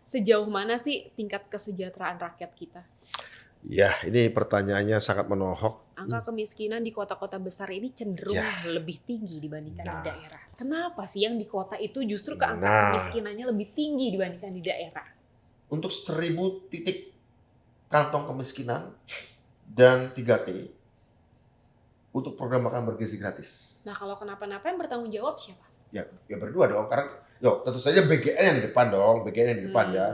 Sejauh mana sih tingkat kesejahteraan rakyat kita? Ya, ini pertanyaannya sangat menohok. Angka kemiskinan di kota-kota besar ini cenderung Ya, lebih tinggi dibandingkan di nah, daerah. Kenapa sih yang di kota itu justru ke angka nah, kemiskinannya lebih tinggi dibandingkan di daerah? untuk 1000 titik kantong kemiskinan dan 3T untuk program makan bergizi gratis. Nah, kalau kenapa-napa yang bertanggung jawab siapa? Ya berdua dong, karena tentu saja BGN yang di depan dong, BGN yang di depan ya.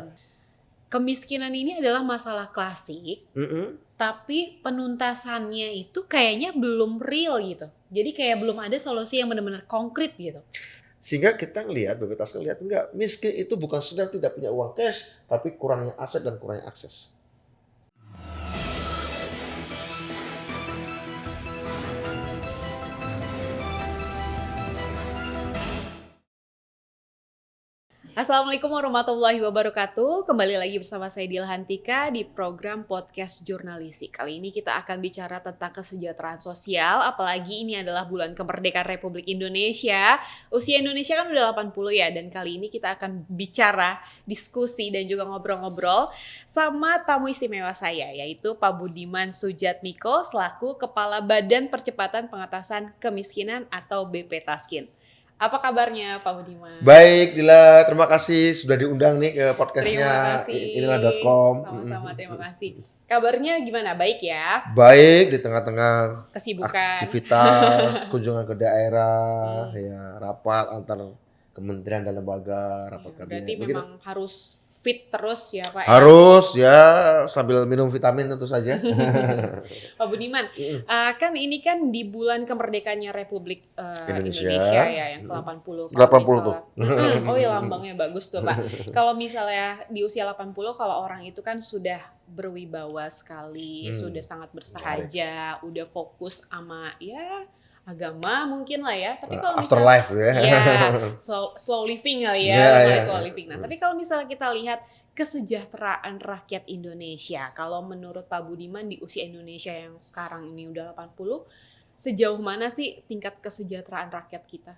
Kemiskinan ini adalah masalah klasik, tapi penuntasannya itu kayaknya belum real gitu. Jadi kayak belum ada solusi yang benar-benar konkret gitu. Sehingga kita ngelihat, BPTAS ngelihat enggak, miskin itu bukan sekedar tidak punya uang cash, tapi kurangnya aset dan kurangnya akses. Assalamualaikum warahmatullahi wabarakatuh. Kembali lagi bersama saya Dilhantika di program podcast Jurnalistik. Kali ini kita akan bicara tentang kesejahteraan sosial, apalagi ini adalah bulan kemerdekaan Republik Indonesia. Usia Indonesia kan udah 80 ya, dan kali ini kita akan bicara, diskusi dan juga ngobrol-ngobrol sama tamu istimewa saya, yaitu Pak Budiman Sujatmiko selaku Kepala Badan Percepatan Pengatasan Kemiskinan atau BPTASKIN. Apa kabarnya Pak Budiman? Baik, Dila, terima kasih sudah diundang nih ke podcastnya inilah.com. Sama-sama, terima kasih. Kabarnya gimana? Baik ya? Baik, di tengah-tengah Kesibukan. aktivitas, kunjungan ke daerah, ya rapat antar kementerian dan lembaga, rapat kabinet. Berarti begitu. memang harus fit terus ya Pak? Harus ya, sambil minum vitamin tentu saja. Pak Budiman, kan ini kan di bulan kemerdekaannya Republik Indonesia ya, yang ke-80. 80 tuh. Oh iya, lambangnya bagus tuh Pak. Kalau misalnya di usia 80, kalau orang itu kan sudah berwibawa sekali, sudah sangat bersahaja, udah fokus sama ya agama mungkin lah ya. Tapi kalau Afterlife ya. Ya, slow living kali ya, slow living. Nah, tapi kalau misalnya kita lihat kesejahteraan rakyat Indonesia, kalau menurut Pak Budiman di usia Indonesia yang sekarang ini udah 80, sejauh mana sih tingkat kesejahteraan rakyat kita?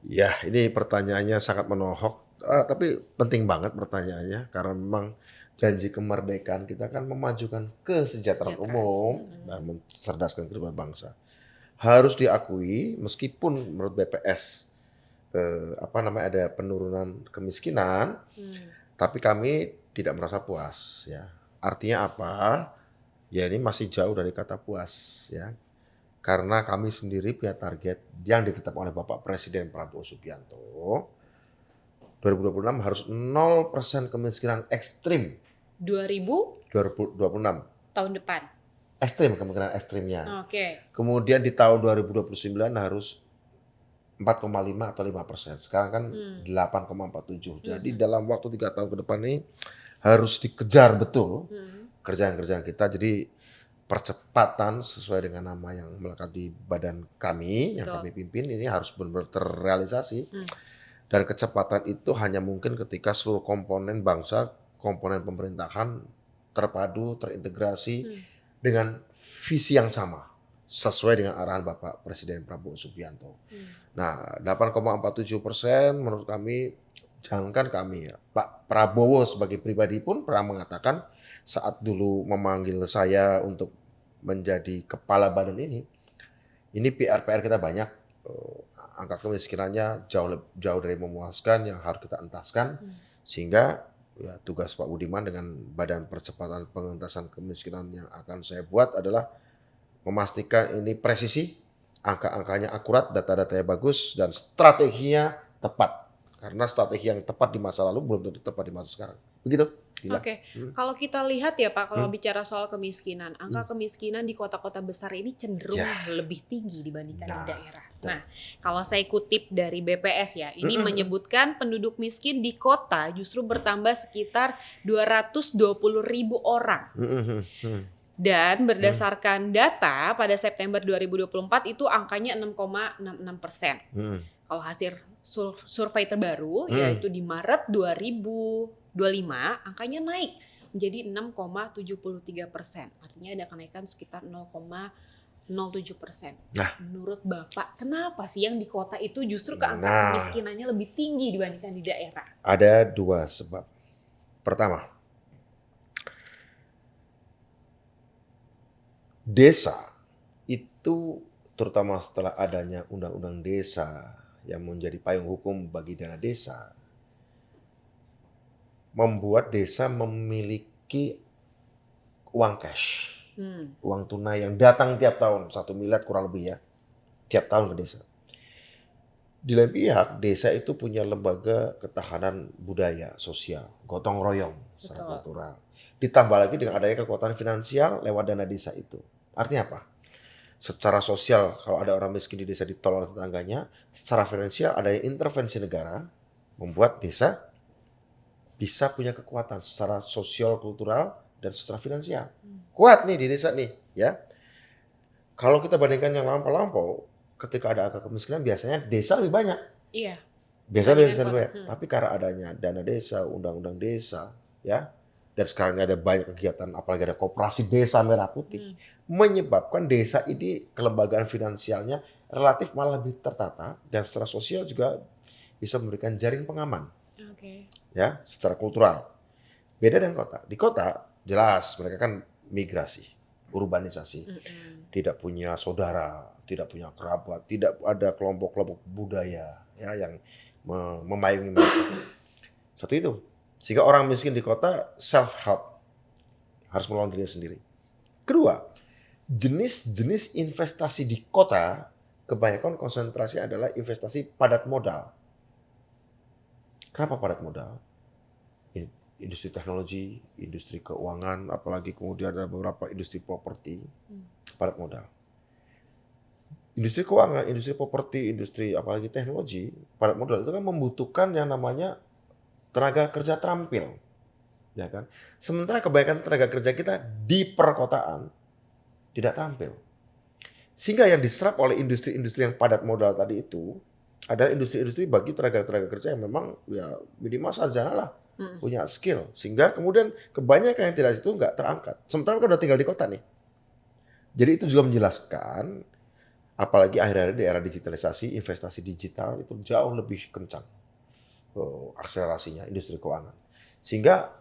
Ya, ini pertanyaannya sangat menohok, tapi penting banget pertanyaannya karena memang janji kemerdekaan kita kan memajukan kesejahteraan umum dan mencerdaskan kehidupan bangsa. Harus diakui meskipun menurut BPS ada penurunan kemiskinan, tapi kami tidak merasa puas ya. Artinya apa? Ya ini masih jauh dari kata puas ya. Karena kami sendiri punya target yang ditetapkan oleh Bapak Presiden Prabowo Subianto. 2026 harus 0% kemiskinan ekstrim. 2026 tahun depan. Ekstrim, kemungkinan ekstrimnya. Oke. Kemudian di tahun 2029 harus 4,5 atau 5%. Sekarang kan 8,47. Jadi dalam waktu 3 tahun ke depan ini harus dikejar betul kerjaan-kerjaan kita. Jadi percepatan sesuai dengan nama yang melekat di badan kami, yang kami pimpin ini harus benar-benar terrealisasi. Dan kecepatan itu hanya mungkin ketika seluruh komponen bangsa, komponen pemerintahan terpadu, terintegrasi dengan visi yang sama sesuai dengan arahan Bapak Presiden Prabowo Subianto. Nah, 8,47% menurut kami, jangankan kami ya, Pak Prabowo sebagai pribadi pun pernah mengatakan saat dulu memanggil saya untuk menjadi kepala badan ini PR kita banyak, angka kemiskinannya jauh dari memuaskan yang harus kita entaskan, sehingga ya, tugas Pak Budiman dengan Badan Percepatan Pengentasan Kemiskinan yang akan saya buat adalah memastikan ini presisi, angka-angkanya akurat, data-datanya bagus, dan strateginya tepat. Karena strategi yang tepat di masa lalu belum tentu tepat di masa sekarang. Begitu. Oke. Kalau kita lihat ya Pak, kalau bicara soal kemiskinan, angka kemiskinan di kota-kota besar ini cenderung lebih tinggi dibandingkan di daerah. Nah, kalau saya kutip dari BPS ya, ini menyebutkan penduduk miskin di kota justru bertambah sekitar 220.000 orang. Dan berdasarkan data pada September 2024 itu angkanya 6,66%. Kalau hasil survei terbaru yaitu di Maret 2025 angkanya naik menjadi 6,73%. Artinya ada kenaikan sekitar 0,07%. Nah, menurut Bapak, kenapa sih yang di kota itu justru ke angka kemiskinannya lebih tinggi dibandingkan di daerah? Ada 2 sebab. Pertama, desa itu terutama setelah adanya undang-undang desa yang menjadi payung hukum bagi dana desa, membuat desa memiliki uang cash, uang tunai yang datang tiap tahun, 1 miliar kurang lebih ya, tiap tahun ke desa. Di lain pihak, desa itu punya lembaga ketahanan budaya, sosial, gotong royong secara kultural. Ditambah lagi dengan adanya kekuatan finansial lewat dana desa itu. Artinya apa? Secara sosial, kalau ada orang miskin di desa ditolong oleh tetangganya, secara finansial adanya intervensi negara, membuat desa bisa punya kekuatan secara sosial, kultural, dan secara finansial. Kuat nih di desa nih, ya. Kalau kita bandingkan yang lampau-lampau, ketika ada angka kemiskinan biasanya desa lebih banyak. Iya. Biasanya desa lebih banyak. Tapi karena adanya dana desa, undang-undang desa, ya, dan sekarang ini ada banyak kegiatan, apalagi ada koperasi desa merah putih, menyebabkan desa ini kelembagaan finansialnya relatif malah lebih tertata dan secara sosial juga bisa memberikan jaring pengaman. Ya, secara kultural. Beda dengan kota. Di kota jelas mereka kan migrasi, urbanisasi. Tidak punya saudara, tidak punya kerabat, tidak ada kelompok-kelompok budaya ya yang memayungi mereka. Satu itu. Sehingga orang miskin di kota self help, harus melawan dirinya sendiri. Kedua, jenis-jenis investasi di kota kebanyakan konsentrasi adalah investasi padat modal. Kenapa padat modal? Industri teknologi, industri keuangan, apalagi kemudian ada beberapa industri properti, padat modal. Industri keuangan, industri properti, industri apalagi teknologi, padat modal itu kan membutuhkan yang namanya tenaga kerja terampil, ya kan? Sementara kebanyakan tenaga kerja kita di perkotaan tidak terampil. Sehingga yang diserap oleh industri-industri yang padat modal tadi itu adalah industri-industri bagi tenaga-tenaga kerja yang memang ya minimal sarjana lah, punya skill. Sehingga kemudian kebanyakan yang tidak itu nggak terangkat. Sementara kan udah tinggal di kota nih. Jadi itu juga menjelaskan, apalagi akhir-akhir di era digitalisasi, investasi digital itu jauh lebih kencang akselerasinya industri keuangan. Sehingga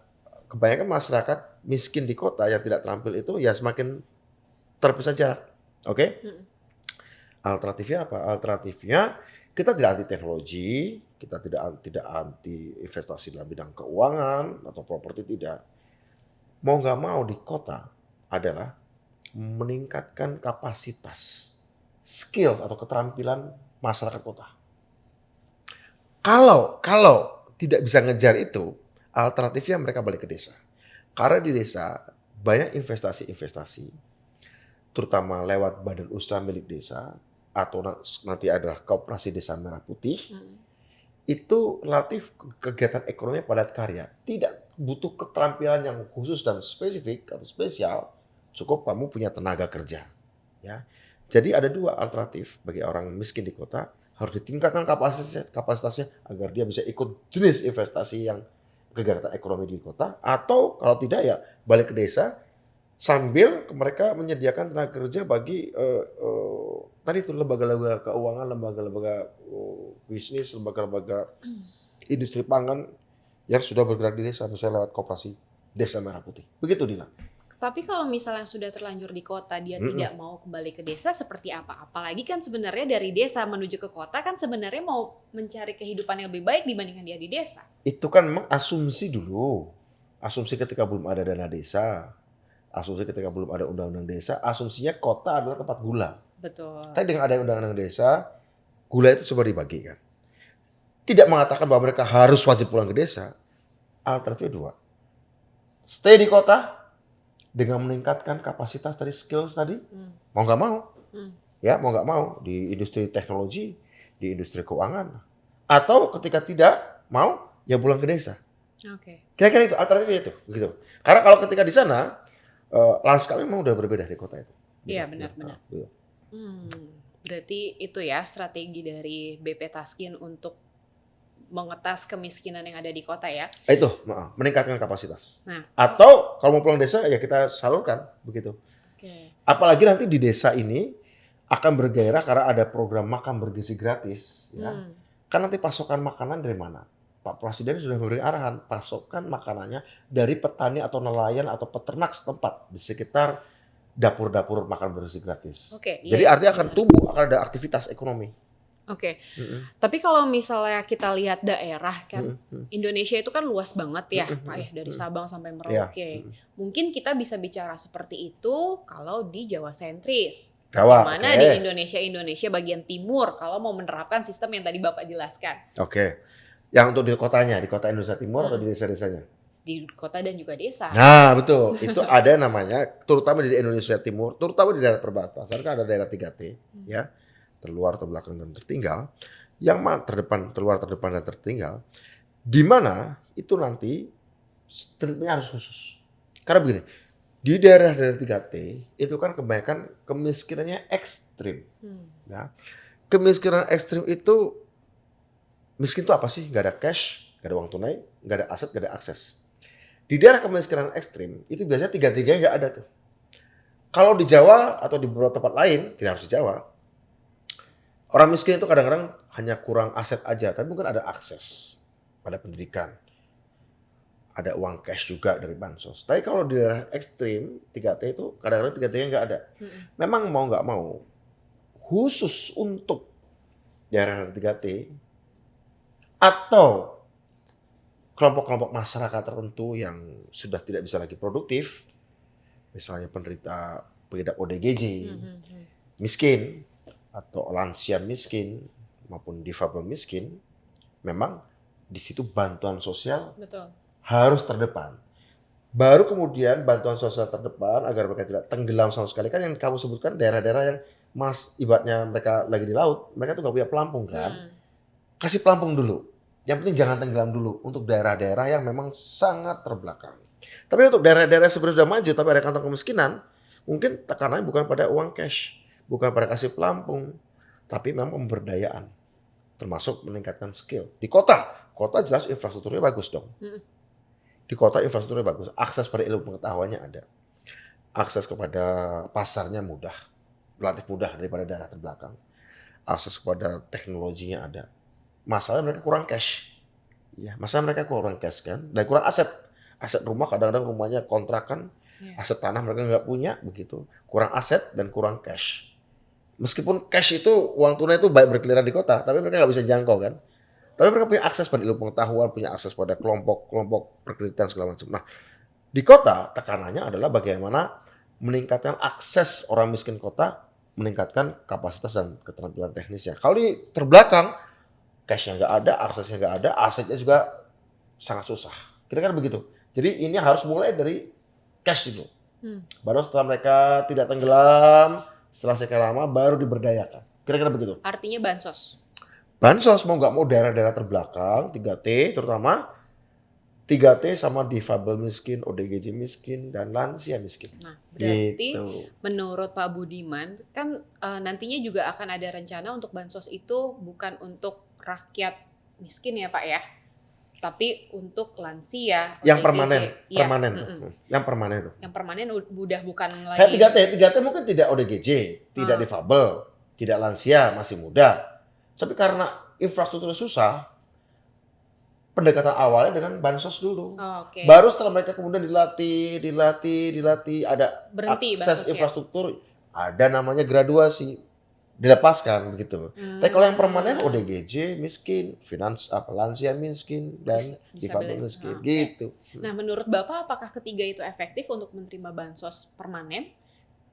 kebanyakan masyarakat miskin di kota yang tidak terampil itu ya semakin terpisah jarak. Oke? Alternatifnya apa? Alternatifnya kita tidak anti teknologi, kita tidak anti investasi dalam bidang keuangan atau properti, tidak. Mau nggak mau di kota adalah meningkatkan kapasitas, skill atau keterampilan masyarakat kota. Kalau tidak bisa ngejar itu, alternatifnya mereka balik ke desa. Karena di desa banyak investasi-investasi, terutama lewat badan usaha milik desa, atau nanti adalah koperasi desa merah putih, itu relatif kegiatan ekonomi padat karya. Tidak butuh keterampilan yang khusus dan spesifik atau spesial, cukup kamu punya tenaga kerja. Ya. Jadi ada dua alternatif bagi orang miskin di kota, harus ditingkatkan kapasitasnya agar dia bisa ikut jenis investasi yang kegiatan ekonomi di kota, atau kalau tidak ya balik ke desa, sambil mereka menyediakan tenaga kerja bagi tadi itu lembaga-lembaga keuangan, lembaga-lembaga bisnis, lembaga-lembaga industri pangan yang sudah bergerak di desa, misalnya lewat koperasi desa merah putih. Begitu Dila. Tapi kalau misalnya sudah terlanjur di kota, dia tidak mau kembali ke desa, seperti apa? Apalagi kan sebenarnya dari desa menuju ke kota kan sebenarnya mau mencari kehidupan yang lebih baik dibandingkan dia di desa. Itu kan memang asumsi dulu. Asumsi ketika belum ada dana desa. Asumsi ketika belum ada undang-undang desa, asumsinya kota adalah tempat gula. Betul. Tapi dengan ada undang-undang desa, gula itu coba dibagikan. Tidak mengatakan bahwa mereka harus wajib pulang ke desa. Alternatifnya dua. Stay di kota dengan meningkatkan kapasitas dari skills tadi. Mau nggak mau. Ya, mau nggak mau. Di industri teknologi, di industri keuangan. Atau ketika tidak mau, ya pulang ke desa. Kira-kira itu, alternatifnya itu. Begitu. Karena kalau ketika di sana, lanskapnya memang udah berbeda di kota itu. Iya, benar-benar. Berarti itu ya strategi dari BP Taskin untuk mengetas kemiskinan yang ada di kota ya. Itu, meningkatkan kapasitas. Atau kalau mau pulang desa ya kita salurkan begitu. Apalagi nanti di desa ini akan bergairah karena ada program makan bergizi gratis ya. Kan nanti pasokan makanan dari mana? Pak Presiden sudah memberi arahan pasokan makanannya dari petani atau nelayan atau peternak setempat di sekitar dapur-dapur makan bersih gratis. Oke, Jadi iya, artinya akan tumbuh, akan ada aktivitas ekonomi. Oke. Mm-mm. Tapi kalau misalnya kita lihat daerah kan, Mm-mm. Indonesia itu kan luas banget ya, Mm-mm. Pak ya, dari Mm-mm. Sabang sampai Iya. Merauke. Mungkin kita bisa bicara seperti itu kalau di Jawa sentris. Jawa, Mana oke. di Indonesia bagian timur kalau mau menerapkan sistem yang tadi Bapak jelaskan. Oke. Yang untuk di kotanya, di kota Indonesia Timur atau di Mm-mm. desa-desanya? Di kota dan juga desa. Nah, betul. Itu ada namanya, terutama di Indonesia Timur, terutama di daerah perbatasan, kan ada daerah 3T, ya. Terluar, terbelakang, dan tertinggal. Yang mana terdepan, terluar, terdepan, dan tertinggal. Di mana itu nanti treatmentnya harus khusus. Karena begini, di daerah-daerah 3T, itu kan kebanyakan kemiskinannya ekstrim. Hmm. Ya. Kemiskinan ekstrim itu, miskin itu apa sih? Gak ada cash, gak ada uang tunai, gak ada aset, gak ada akses. Di daerah kemiskinan ekstrim, itu biasanya tiga-tiganya gak ada tuh. Kalau di Jawa atau di beberapa tempat lain, tidak harus di Jawa, orang miskin itu kadang-kadang hanya kurang aset aja, tapi mungkin ada akses pada pendidikan. Ada uang cash juga dari bansos. Tapi kalau di daerah ekstrim, 3T itu kadang-kadang tiga-tiganya nggak ada. Memang mau nggak mau, khusus untuk daerah 3T, atau kelompok-kelompok masyarakat tertentu yang sudah tidak bisa lagi produktif, misalnya penderita pengidap ODGJ, miskin, atau lansia miskin, maupun difabel miskin, memang di situ bantuan sosial Betul. harus terdepan. Baru kemudian bantuan sosial terdepan agar mereka tidak tenggelam sama sekali. Kan yang kamu sebutkan daerah-daerah yang ibaratnya mereka lagi di laut, mereka tuh gak punya pelampung kan. Kasih pelampung dulu. Yang penting jangan tenggelam dulu untuk daerah-daerah yang memang sangat terbelakang. Tapi untuk daerah-daerah sebenarnya sudah maju tapi ada kantong kemiskinan, mungkin tekanannya bukan pada uang cash, bukan pada kasih pelampung, tapi memang pemberdayaan. Termasuk meningkatkan skill. Di kota jelas infrastrukturnya bagus dong. Di kota infrastrukturnya bagus, akses pada ilmu pengetahuannya ada. Akses kepada pasarnya mudah, relatif mudah daripada daerah terbelakang. Akses kepada teknologinya ada. Masalahnya mereka kurang cash. Ya, masalah mereka kurang cash kan, dan kurang aset. Aset rumah kadang-kadang rumahnya kontrakan, aset tanah mereka nggak punya begitu. Kurang aset dan kurang cash. Meskipun cash itu uang tunai itu baik berkeliaran di kota, tapi mereka nggak bisa jangkau kan. Tapi mereka punya akses pada ilmu pengetahuan, punya akses pada kelompok perkreditan segala macam. Nah, di kota tekanannya adalah bagaimana meningkatkan akses orang miskin kota, meningkatkan kapasitas dan keterampilan teknisnya. Kalau di terbelakang, cashnya nggak ada, aksesnya nggak ada, asetnya juga sangat susah. Kira-kira begitu. Jadi ini harus mulai dari cash dulu. Baru setelah mereka tidak tenggelam, setelah sekian lama baru diberdayakan. Kira-kira begitu. Artinya bansos. Bansos mau nggak mau daerah-daerah terbelakang, 3T terutama, 3T sama difabel miskin, ODGJ miskin, dan lansia miskin. Nah, berarti Gitu. menurut Pak Budiman, kan nantinya juga akan ada rencana untuk bansos itu bukan untuk rakyat miskin ya Pak ya, tapi untuk lansia, Yang ODGJ. permanen, Ya, permanen tuh. Yang permanen tuh. yang permanen udah bukan Kayak lagi. 3T mungkin tidak ODGJ, tidak difabel, tidak lansia, masih muda. Tapi karena infrastrukturnya susah, pendekatan awalnya dengan bansos dulu. Oke. Baru setelah mereka kemudian dilatih, ada Berhenti akses bansosnya. infrastruktur, ada namanya graduasi, dilepaskan begitu. Tapi kalau yang permanen ODGJ miskin, lansia miskin, dan difabel miskin, gitu. Nah, menurut Bapak apakah ketiga itu efektif untuk menerima bansos permanen?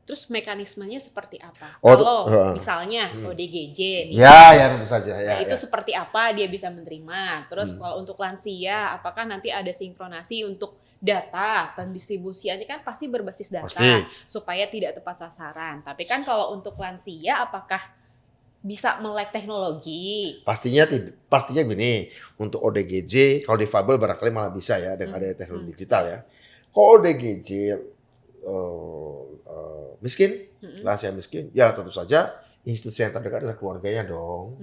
Terus mekanismenya seperti apa? Kalau misalnya ODGJ nih, ya tentu saja. Ya, itu seperti apa dia bisa menerima? Terus kalau untuk lansia, apakah nanti ada sinkronasi untuk data pendistribusiannya kan pasti berbasis data supaya tidak tepat sasaran. Tapi kan kalau untuk lansia, apakah bisa melek teknologi? Pastinya gini, untuk ODGJ kalau difabel barangkali malah bisa ya dengan ada teknologi digital ya. Kalau ODGJ miskin, lansia miskin, ya tentu saja institusi yang terdekat adalah keluarganya dong.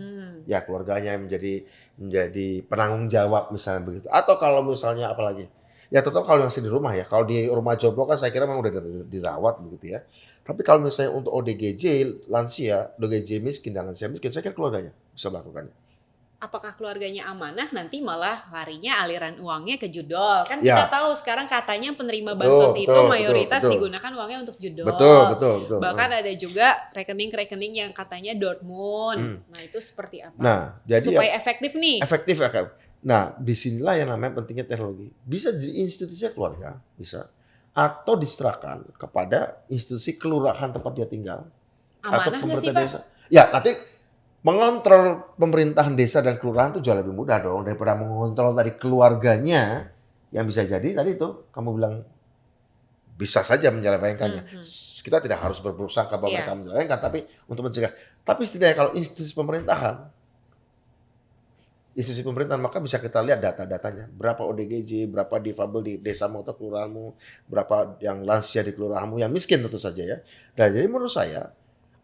Ya keluarganya yang menjadi penanggung jawab misalnya begitu. Atau kalau misalnya apalagi, ya tetap kalau masih di rumah ya. Kalau di rumah jompo kan saya kira memang udah dirawat begitu ya. Tapi kalau misalnya untuk ODGJ lansia, ODGJ miskin dan lansia miskin, saya kira keluarganya bisa melakukannya. apakah keluarganya amanah, nanti malah larinya aliran uangnya ke judol. Kan Ya. kita tahu sekarang katanya penerima Betul, bansos itu betul, mayoritas betul. digunakan uangnya untuk judol. Betul. Bahkan ada juga rekening-rekening yang katanya Dortmund. Nah, itu seperti apa? Nah, jadi supaya efektif nih. Efektif ya kan. Nah, disinilah yang namanya pentingnya teknologi. Bisa jadi institusi keluarga, bisa, atau diserahkan kepada institusi kelurahan tempat dia tinggal, atau Amanah nggak sih, pemerintah Pak? desa. Ya, nanti mengontrol pemerintahan desa dan kelurahan itu jauh lebih mudah dong daripada mengontrol dari keluarganya yang bisa jadi tadi itu kamu bilang bisa saja menyelewengkannya. Kita tidak harus berburuk sangka bahwa Iya. mereka menyelewengkan, tapi untuk mencegah. Tapi setidaknya kalau institusi pemerintahan, maka bisa kita lihat data-datanya. Berapa ODGJ, berapa difabel di desamu atau kelurahanmu, berapa yang lansia di kelurahanmu, yang miskin tentu saja ya. Dan jadi menurut saya,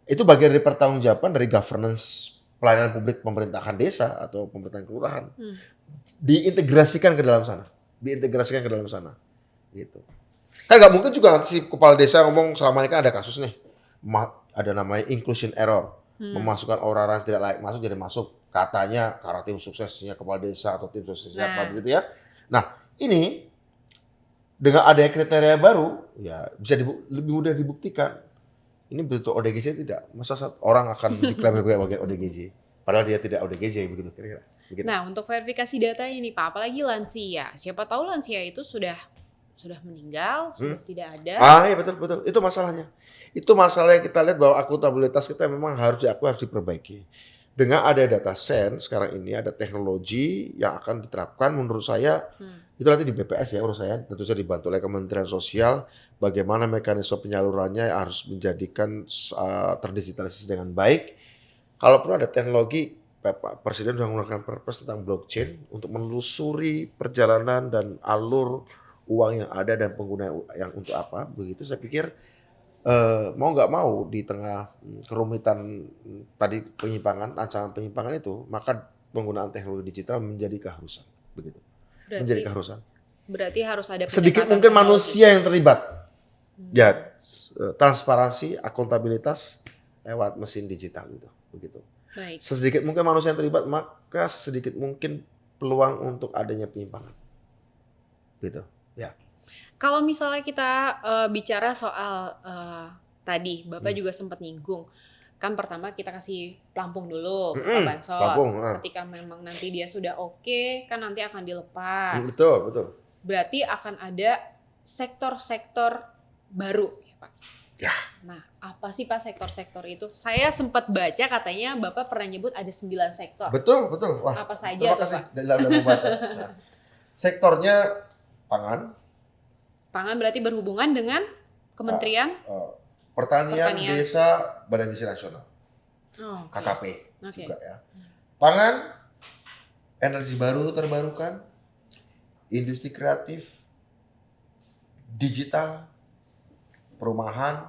itu bagian dari pertanggungjawaban dari governance pelayanan publik pemerintahan desa atau pemerintahan kelurahan. Diintegrasikan ke dalam sana. Gitu. Kan nggak mungkin juga nanti si kepala desa ngomong selama ini kan ada kasus nih. Ada namanya inclusion error. Memasukkan orang-orang tidak layak masuk jadi masuk. Katanya karena tim suksesnya kepala desa atau tim suksesnya apa begitu ya. Nah ini dengan adanya kriteria baru ya bisa lebih mudah dibuktikan. Ini betul ODGJ tidak. Masa orang akan diklaim sebagai bagian ODGJ. Padahal dia tidak ODGJ begitu kira-kira. Begitu. Nah, untuk verifikasi data ini Pak, apalagi lansia. Siapa tahu lansia itu sudah meninggal, sudah tidak ada. Iya betul. Itu masalahnya. Itu masalah yang kita lihat bahwa akuntabilitas kita memang harus diperbaiki. Dengan ada data science sekarang ini ada teknologi yang akan diterapkan menurut saya itu nanti di BPS ya urus saya tentu saja dibantu oleh Kementerian Sosial bagaimana mekanisme penyalurannya harus menjadikan terdigitalisasi dengan baik. Kalau perlu ada teknologi Pak Presiden sudah menggunakan perpres tentang blockchain untuk menelusuri perjalanan dan alur uang yang ada dan pengguna yang untuk apa begitu saya pikir mau nggak mau di tengah kerumitan tadi ancaman penyimpangan itu maka penggunaan teknologi digital menjadi keharusan begitu Berarti harus ada sedikit pendekatan mungkin teknologi. manusia yang terlibat ya transparansi akuntabilitas lewat mesin digital gitu begitu. Baik. Sedikit mungkin manusia yang terlibat maka sedikit mungkin peluang untuk adanya penyimpangan gitu ya. Kalau misalnya kita bicara soal tadi, Bapak juga sempat nyinggung. Kan pertama kita kasih pelampung dulu ke bansos. Ketika memang nanti dia sudah oke, kan nanti akan dilepas. Betul. Berarti akan ada sektor-sektor baru, ya Pak. Ya. Nah, apa sih Pak sektor-sektor itu? Saya sempat baca katanya Bapak pernah nyebut ada 9 sektor. Betul. Wah, apa saja tuh Pak? Dalam pembahasan. Nah, sektornya pangan. Pangan berarti berhubungan dengan Kementerian Pertanian, Desa, Badan Gizi Nasional, KKP juga ya. Pangan, energi baru terbarukan, industri kreatif, digital, perumahan,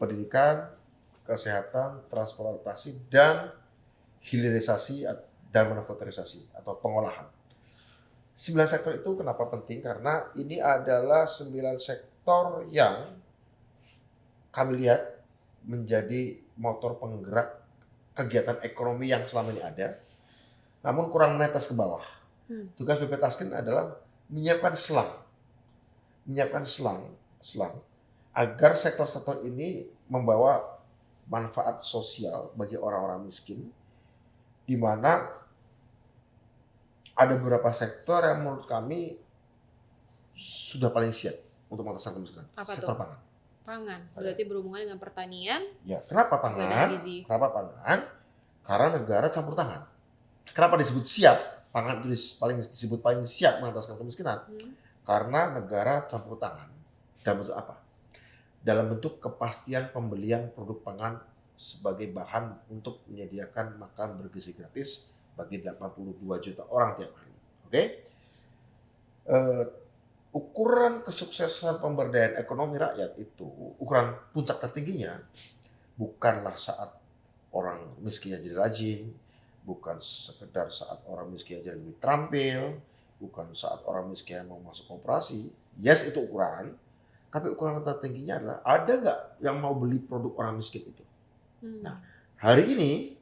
pendidikan, kesehatan, transportasi, dan hilirisasi dan manufakturisasi atau pengolahan. 9 sektor itu kenapa penting? Karena ini adalah 9 sektor yang kami lihat menjadi motor penggerak kegiatan ekonomi yang selama ini ada, namun kurang menetes ke bawah. Tugas BP Tasken adalah menyiapkan selang agar sektor-sektor ini membawa manfaat sosial bagi orang-orang miskin, di mana ada beberapa sektor yang menurut kami sudah paling siap untuk mengatasi kemiskinan. Sektor pangan. Pangan, berarti berhubungan dengan pertanian. Ya, kenapa pangan? Karena negara campur tangan. Kenapa disebut siap? Pangan itu disebut paling siap mengatasi kemiskinan. Karena negara campur tangan. Dalam bentuk apa? Dalam bentuk kepastian pembelian produk pangan sebagai bahan untuk menyediakan makan bergizi gratis bagi 82 juta orang tiap hari. Oke? Ukuran kesuksesan pemberdayaan ekonomi rakyat itu, ukuran puncak tertingginya bukanlah saat orang miskinnya jadi rajin, bukan sekedar saat orang miskinnya jadi lebih terampil, bukan saat orang miskin mau masuk koperasi. Yes, itu ukuran, tapi ukuran tertingginya adalah ada nggak yang mau beli produk orang miskin itu. Nah, hari ini,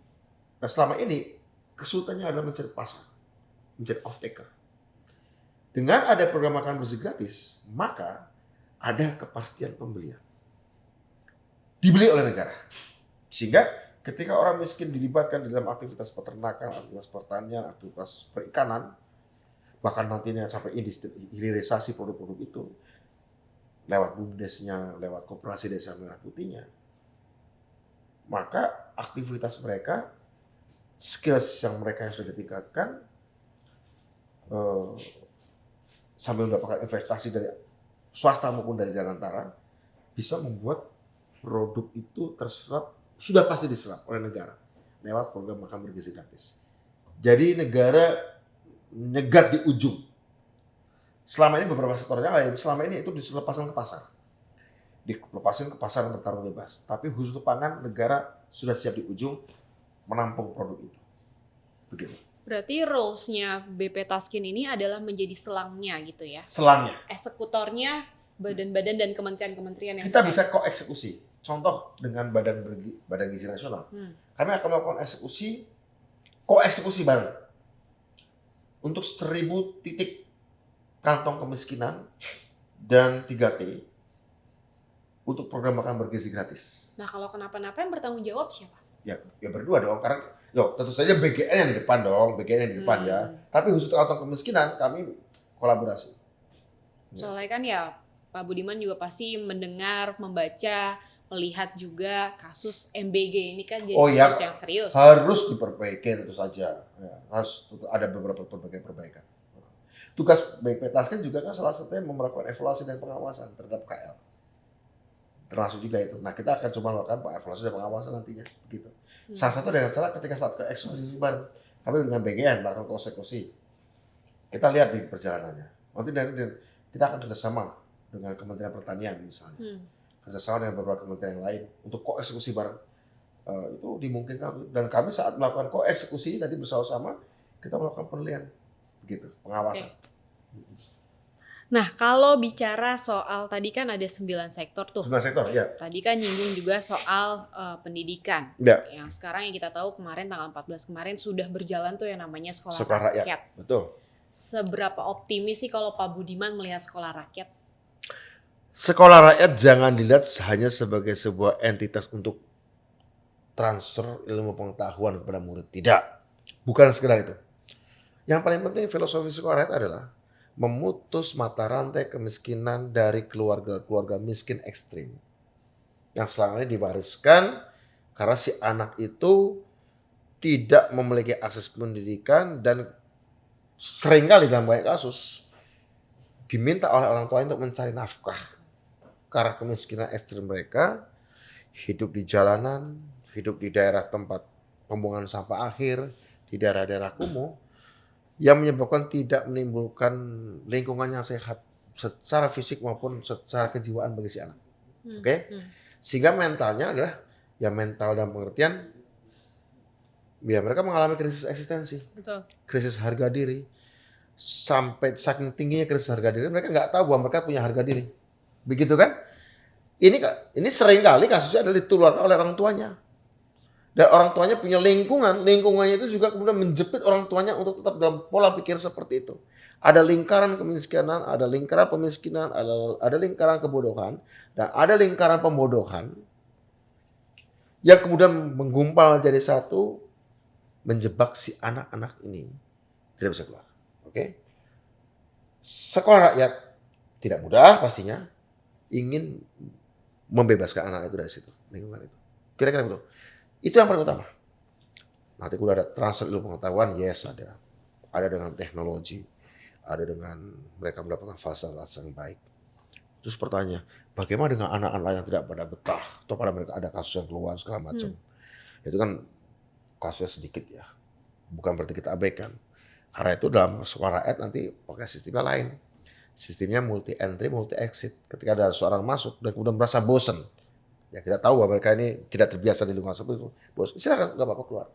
selama ini kesulitannya adalah mencari pasar, mencari off-taker. Dengan ada program makan bersih gratis, maka ada kepastian pembelian. Dibeli oleh negara. Sehingga ketika orang miskin dilibatkan di dalam aktivitas peternakan, aktivitas pertanian, aktivitas perikanan, bahkan nantinya sampai hilirisasi produk-produk itu, lewat BUMDes-nya, lewat Koperasi Desa Merah Putihnya, maka aktivitas mereka, skills yang mereka yang sudah ditingkatkan, sambil mendapatkan investasi dari swasta maupun dari Danantara, bisa membuat produk itu terserap, sudah pasti diserap oleh negara lewat program makan bergizi gratis. Jadi negara nyegat di ujung. Selama ini beberapa sektornya lain, selama ini itu dilepaskan ke pasar. Dilepasin ke pasar yang bertarung bebas. Tapi khusus untuk pangan, negara sudah siap di ujung menampung produk itu. Begitu. Berarti roles-nya BP Taskin ini adalah menjadi selangnya gitu ya? Selangnya. Eksekutornya badan-badan dan kementerian-kementerian yang kita bisa koeksekusi. Contoh dengan Badan Gizi Nasional. Kami akan melakukan koeksekusi bareng. Untuk 1.000 titik kantong kemiskinan dan 3T untuk program makan bergizi gratis. Nah kalau kenapa-napa yang bertanggung jawab siapa? Ya berdua dong, karena tentu saja BGN yang di depan dong, BGN yang di depan ya. Tapi khusus untuk kantong kemiskinan kami kolaborasi. Soalnya kan ya Pak Budiman juga pasti mendengar, membaca, melihat juga kasus MBG ini kan jadi kasus yang serius. Harus diperbaiki tentu saja. Ya, harus ada beberapa perbaikan. Tugas BP Taskin juga kan salah satunya melakukan evaluasi dan pengawasan terhadap KL. Termasuk juga itu. Nah kita akan coba melakukan evaluasi dan pengawasan nantinya. Begitu. Salah satu dengan cara ketika saat ke eksekusi bareng, kami dengan BGN melakukan koeksekusi. Kita lihat di perjalanannya. Nanti kita akan kerjasama dengan Kementerian Pertanian misalnya. Kerjasama dengan beberapa kementerian lain untuk koeksekusi bareng. Itu dimungkinkan. Dan kami saat melakukan koeksekusi tadi bersama-sama, kita melakukan penilaian. Begitu, pengawasan. Nah, kalau bicara soal tadi kan ada 9 sektor tuh. 9 sektor, ya. Tadi kan nyinggung juga soal pendidikan. Ya. Yang sekarang yang kita tahu kemarin tanggal 14 kemarin sudah berjalan tuh yang namanya sekolah rakyat. Betul. Seberapa optimis sih kalau Pak Budiman melihat sekolah rakyat? Sekolah rakyat jangan dilihat hanya sebagai sebuah entitas untuk transfer ilmu pengetahuan kepada murid. Tidak. Bukan sekedar itu. Yang paling penting filosofi sekolah rakyat adalah memutus mata rantai kemiskinan dari keluarga-keluarga miskin ekstrim. Yang selama ini diwariskan karena si anak itu tidak memiliki akses pendidikan dan seringkali dalam banyak kasus diminta oleh orang tuanya untuk mencari nafkah. Karena kemiskinan ekstrim mereka, hidup di jalanan, hidup di daerah tempat pembuangan sampah akhir, di daerah-daerah kumuh, yang menyebabkan tidak menimbulkan lingkungan yang sehat secara fisik maupun secara kejiwaan bagi si anak. Oke? Sehingga mentalnya adalah ya mental dan pengertian, ya mereka mengalami krisis eksistensi. Betul. Krisis harga diri. Sampai saking tingginya krisis harga diri, mereka nggak tahu bahwa mereka punya harga diri. Begitu kan? Ini sering kali kasusnya adalah ditularkan oleh orang tuanya. Dan orang tuanya punya lingkungannya itu juga kemudian menjepit orang tuanya untuk tetap dalam pola pikir seperti itu. Ada lingkaran kemiskinan, ada lingkaran pemiskinan, ada lingkaran kebodohan, dan ada lingkaran pembodohan yang kemudian menggumpal jadi satu, menjebak si anak-anak ini tidak bisa keluar. Oke? Sekolah rakyat tidak mudah pastinya, ingin membebaskan anak itu dari situ, lingkungan itu. Kira-kira betul. Itu yang paling utama. Nanti udah ada transfer ilmu pengetahuan, yes ada. Ada dengan teknologi, ada dengan mereka mendapatkan fasilitas yang baik. Terus pertanyaan, bagaimana dengan anak-anak yang tidak pada betah, atau pada mereka ada kasus yang keluar segala macam. Itu kan kasusnya sedikit ya, bukan berarti kita abaikan. Karena itu dalam sekolah rakyat nanti pakai sistemnya lain. Sistemnya multi entry, multi exit. Ketika ada seorang masuk dan kemudian merasa bosan, ya kita tahu bahwa mereka ini tidak terbiasa di lingkungan seperti itu. Silakan nggak apa-apa keluar,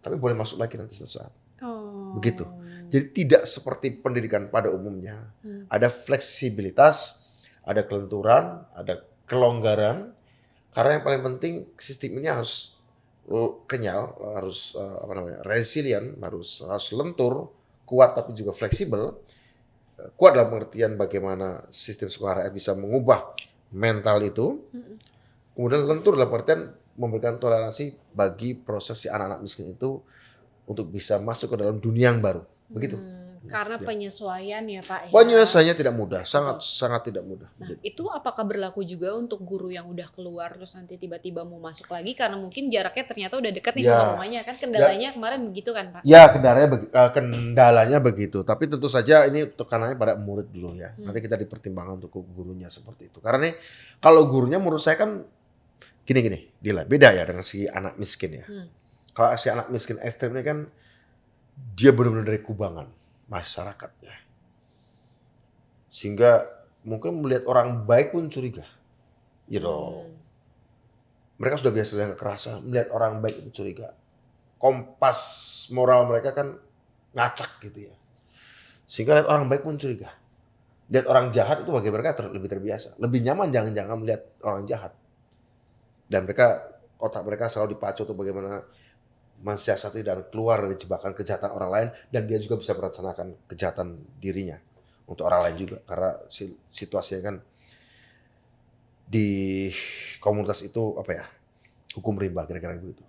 tapi boleh masuk lagi nanti suatu saat. Begitu. Jadi tidak seperti pendidikan pada umumnya. Ada fleksibilitas, ada kelenturan, ada kelonggaran. Karena yang paling penting sistem ini harus kenyal, harus resilient, harus lentur, kuat tapi juga fleksibel. Kuat dalam pengertian bagaimana sistem sekolah rakyat bisa mengubah mental itu. Kemudian lentur dalam pengertian memberikan toleransi bagi proses si anak-anak miskin itu untuk bisa masuk ke dalam dunia yang baru. Begitu. Karena penyesuaian ya Pak. Penyelesaiannya tidak mudah, sangat tidak mudah. Nah, itu apakah berlaku juga untuk guru yang udah keluar terus nanti tiba-tiba mau masuk lagi karena mungkin jaraknya ternyata udah deket nih sama rumahnya kan, kendalanya kemarin begitu kan Pak? Ya, kendalanya begitu. Tapi tentu saja ini tekanannya pada murid dulu ya. Nanti kita dipertimbangkan untuk gurunya seperti itu. Karena nih kalau gurunya menurut saya kan gini, Dila, beda ya dengan si anak miskin ya. Kalau si anak miskin ekstrim ini kan dia benar-benar dari kubangan masyarakatnya. Sehingga mungkin melihat orang baik pun curiga. Mereka sudah biasa dengan kekerasan, melihat orang baik itu curiga. Kompas moral mereka kan ngacak gitu ya. Sehingga lihat orang baik pun curiga. Lihat orang jahat itu bagi mereka lebih terbiasa. Lebih nyaman jangan-jangan melihat orang jahat. Dan otak mereka selalu dipacu untuk bagaimana mensiasati dan keluar dari jebakan kejahatan orang lain, dan dia juga bisa merencanakan kejahatan dirinya untuk orang lain juga, karena situasinya kan di komunitas itu hukum rimba kira-kira begitu.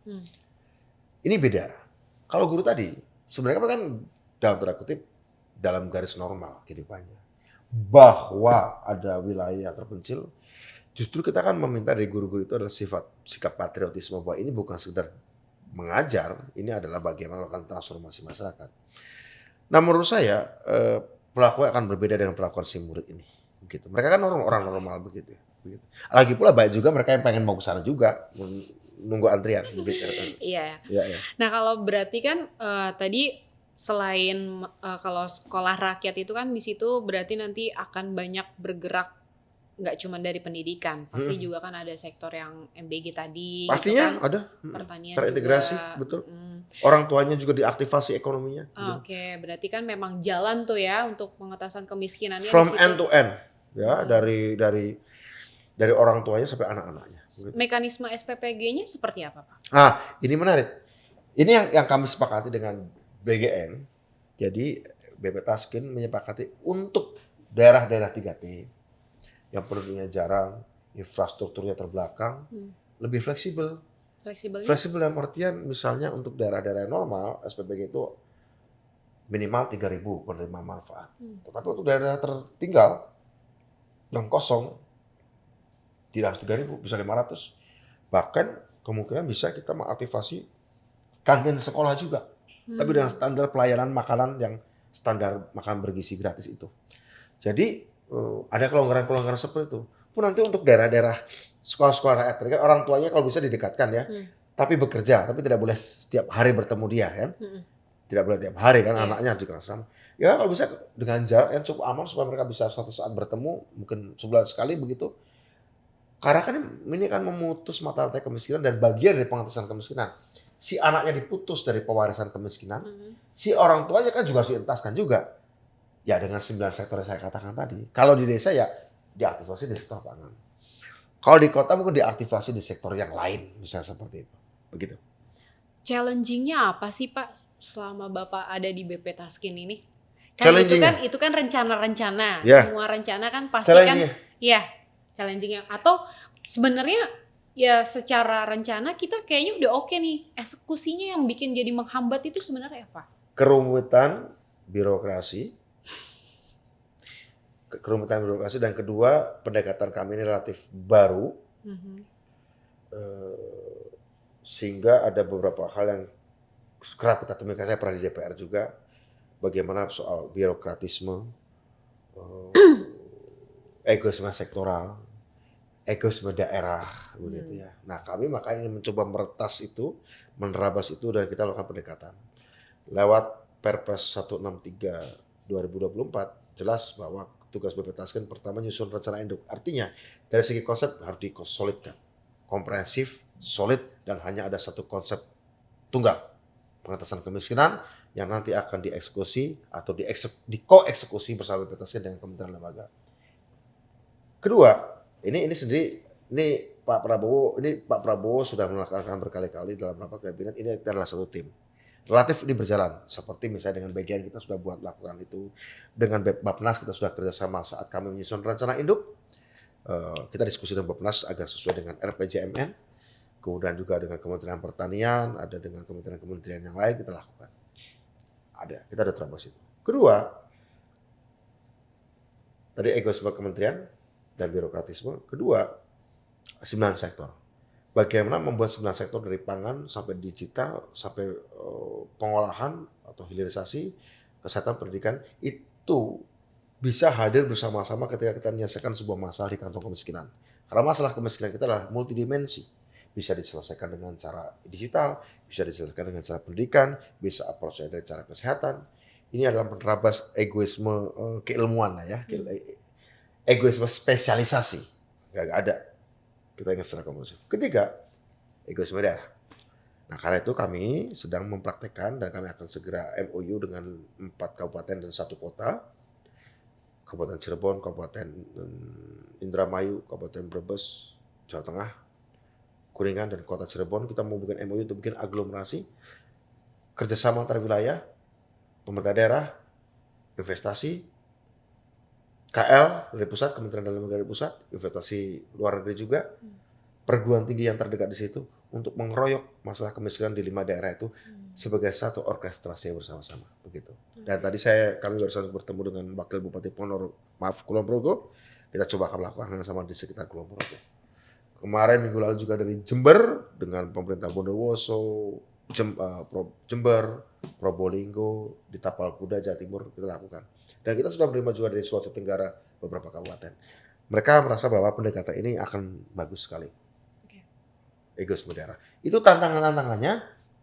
Ini beda. Kalau guru tadi sebenarnya kan dalam tanda kutip dalam garis normal kehidupannya, bahwa ada wilayah terpencil, justru kita kan meminta dari guru-guru itu adalah sikap patriotisme, bahwa ini bukan sekedar mengajar, ini adalah bagaimana melakukan transformasi masyarakat. Nah menurut saya pelaku akan berbeda dengan pelakuan si murid ini. Begitu. Mereka kan orang normal begitu. Lagi pula banyak juga mereka yang pengen mau ke sana juga nunggu antrian. Iya. Nah kalau berarti kan tadi selain kalau sekolah rakyat itu kan di situ berarti nanti akan banyak bergerak. Nggak cuma dari pendidikan, pasti juga kan ada sektor yang MBG tadi. Pastinya gitu kan, ada. Pertanian terintegrasi, juga. Betul. Orang tuanya juga diaktifasi ekonominya. Oke, berarti kan memang jalan tuh ya untuk pengentasan kemiskinannya. From end to end, ya dari orang tuanya sampai anak-anaknya. Mekanisme SPPG-nya seperti apa Pak? Ini menarik. Ini yang kami sepakati dengan BGN. Jadi BP Taskin menyepakati untuk daerah-daerah 3T. Yang penduduknya jarang, infrastrukturnya terbelakang, lebih fleksibel. Fleksibel dalam artian misalnya untuk daerah-daerah normal, SPPG itu minimal 3.000 penerima manfaat. Tetapi untuk daerah tertinggal, yang kosong, tidak harus 3.000, bisa 500. Bahkan kemungkinan bisa kita mengaktifasi kantin sekolah juga. Tapi dengan standar pelayanan makanan yang standar makan bergizi gratis itu. Jadi ada kelonggaran-kelonggaran seperti itu. Pun nanti untuk daerah-daerah sekolah-sekolah rakyat, orang tuanya kalau bisa didekatkan ya, tapi bekerja, tapi tidak boleh setiap hari bertemu dia kan, tidak boleh tiap hari kan, anaknya di asrama. Ya kalau bisa dengan jarak yang cukup aman supaya mereka bisa suatu saat bertemu, mungkin sebulan sekali begitu. Karena kan ini kan memutus mata rantai kemiskinan dan bagian dari pengentasan kemiskinan. Si anaknya diputus dari pewarisan kemiskinan, si orang tuanya kan juga harus dientaskan juga. Ya dengan 9 sektor yang saya katakan tadi. Kalau di desa ya diaktifasi di sektor pangan. Kalau di kota mungkin diaktifasi di sektor yang lain, misalnya seperti itu. Begitu. Challenging-nya apa sih Pak selama Bapak ada di BP Taskin ini? Kan itu kan rencana-rencana. Semua rencana kan pasti kan challenging-nya. Atau sebenarnya ya secara rencana kita kayaknya udah oke nih. Eksekusinya yang bikin jadi menghambat itu sebenarnya apa? Kerumitan birokrasi. Dan kedua pendekatan kami ini relatif baru. Sehingga ada beberapa hal yang kerap kita temukan, saya pernah di DPR juga, bagaimana soal birokratisme, egoisme sektoral, egoisme daerah begitu ya. Nah kami makanya mencoba meretas itu, menerabas itu, dan kita lakukan pendekatan lewat Perpres 163 2024. Jelas bahwa tugas BP Taskin pertama nyusun rencana induk. Artinya dari segi konsep harus disolidkan, komprehensif, solid, dan hanya ada satu konsep tunggal, pengentasan kemiskinan yang nanti akan dieksekusi atau dikoeksekusi bersama BP Taskin dengan kementerian lembaga. Kedua, ini Pak Prabowo sudah melakukan berkali-kali dalam rapat kabinet, ini adalah satu tim. Relatif ini berjalan, seperti misalnya dengan bagian kita sudah buat lakukan itu, dengan Bappenas kita sudah kerjasama saat kami menyusun rencana induk, kita diskusi dengan Bappenas agar sesuai dengan RPJMN, kemudian juga dengan Kementerian Pertanian, ada dengan kementerian-kementerian yang lain kita lakukan. Kita ada terabas itu. Kedua, tadi egoisme kementerian dan birokratisme. Kedua, 9 sektor. Bagaimana membuat 9 sektor dari pangan sampai digital, sampai pengolahan atau hilirisasi, kesehatan, pendidikan, itu bisa hadir bersama-sama ketika kita menyelesaikan sebuah masalah di kantong kemiskinan. Karena masalah kemiskinan kita adalah multidimensi. Bisa diselesaikan dengan cara digital, bisa diselesaikan dengan cara pendidikan, bisa approach dari cara kesehatan. Ini adalah menerabas egoisme keilmuan lah ya, egoisme spesialisasi. Gak ada. Kita ingat secara komprehensif. Ketiga, egoisme daerah. Nah, karena itu kami sedang mempraktekkan dan kami akan segera MOU dengan 4 kabupaten dan 1 kota. Kabupaten Cirebon, Kabupaten Indramayu, Kabupaten Brebes, Jawa Tengah, Kuningan, dan Kota Cirebon. Kita mau bikin MOU untuk bikin aglomerasi, kerjasama antar wilayah, pemerintah daerah, investasi, KL dari pusat, Kementerian Dalam Negeri dari pusat, investasi luar negeri juga, perguruan tinggi yang terdekat di situ untuk mengeroyok masalah kemiskinan di 5 daerah itu sebagai satu orkestrasi bersama-sama begitu. Dan tadi kami baru saja bertemu dengan Wakil Bupati Kulon Progo, kita coba akan melakukan hal yang sama di sekitar Kulon Progo. Kemarin minggu lalu juga dari Jember dengan pemerintah Bondowoso, Jember, Probolinggo, di Tapal Kuda, Jawa Timur kita lakukan. Dan kita sudah menerima juga dari Sulawesi Tenggara beberapa kabupaten. Mereka merasa bahwa pendekatan ini akan bagus sekali. Egoisme daerah. Itu tantangannya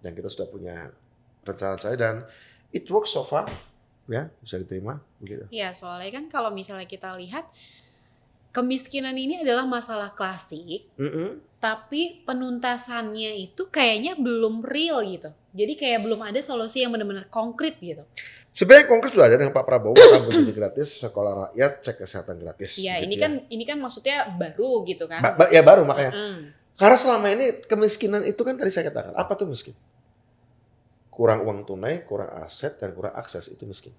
dan kita sudah punya rencana saya dan it works so far, ya bisa diterima begitu. Ya soalnya kan kalau misalnya kita lihat kemiskinan ini adalah masalah klasik, tapi penuntasannya itu kayaknya belum real gitu. Jadi kayak belum ada solusi yang benar-benar konkret gitu. Sebenarnya konkret sudah ada dengan Pak Prabowo, makan gizi gratis, sekolah rakyat, cek kesehatan gratis. Ya gitu ini kan maksudnya baru gitu kan? Ya baru makanya. Karena selama ini kemiskinan itu kan tadi saya katakan, apa tuh miskin? Kurang uang tunai, kurang aset, dan kurang akses itu miskin.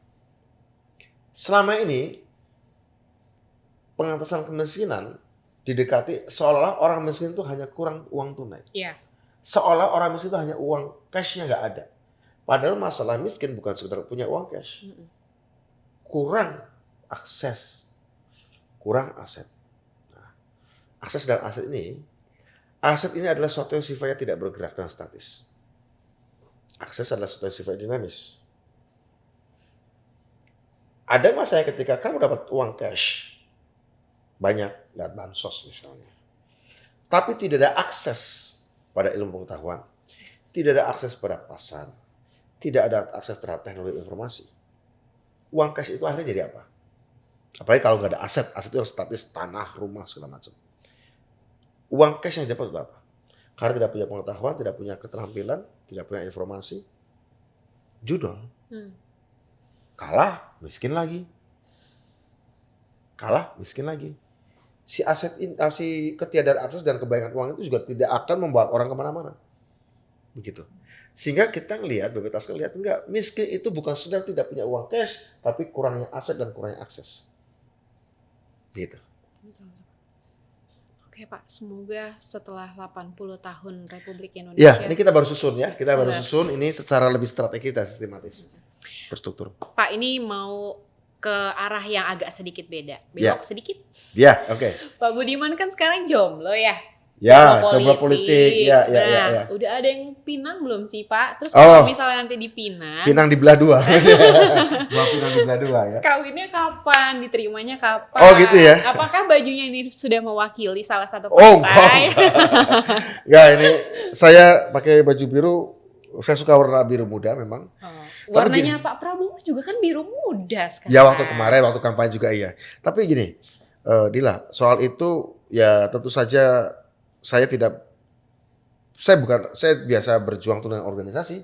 Selama ini pengentasan kemiskinan didekati seolah orang miskin itu hanya kurang uang tunai. Iya. Seolah orang miskin itu hanya uang cashnya nggak ada. Padahal masalah miskin bukan sekedar punya uang cash. Kurang akses. Kurang aset. Nah, akses dan aset ini adalah sesuatu yang sifatnya tidak bergerak dan statis. Akses adalah sesuatu yang sifatnya dinamis. Ada masanya ketika kamu dapat uang cash banyak lewat bansos misalnya. Tapi tidak ada akses pada ilmu pengetahuan. Tidak ada akses pada pasar. Tidak ada akses terhadap teknologi informasi. Uang cash itu akhirnya jadi apa? Apalagi kalau nggak ada aset. Aset itu statis, tanah, rumah, segala macam. Uang cash yang dapat itu apa? Karena tidak punya pengetahuan, tidak punya keterampilan, tidak punya informasi. Judul. Kalah, miskin lagi. Kalah, miskin lagi. Si ketiadaan akses dan kebaikan uang itu juga tidak akan membawa orang kemana-mana. Begitu. Sehingga kita ngelihat, BPTAS ngelihat enggak, miskin itu bukan sedang tidak punya uang cash, tapi kurangnya aset dan kurangnya akses. Gitu. Oke Pak, semoga setelah 80 tahun Republik Indonesia. Ya, ini kita baru susun ya. Kita baru susun ini secara lebih strategis dan sistematis. Terstruktur. Pak, ini mau ke arah yang agak sedikit beda. Belok sedikit. Ya, oke. Pak Budiman kan sekarang jomblo ya. Ya, coba politik. Ya. Udah ada yang pinang belum sih Pak? Terus kalau misalnya nanti dipinang. Pinang di belah dua. Pinang di belah dua ya. Kawinnya kapan? Diterimanya kapan? Oh gitu ya. Apakah bajunya ini sudah mewakili salah satu partai? Enggak, ini saya pakai baju biru. Saya suka warna biru muda memang. Warnanya Pak Prabowo juga kan biru muda sekarang. Ya waktu kemarin, waktu kampanye juga iya. Tapi gini, Dila, soal itu ya tentu saja saya biasa berjuang dengan organisasi.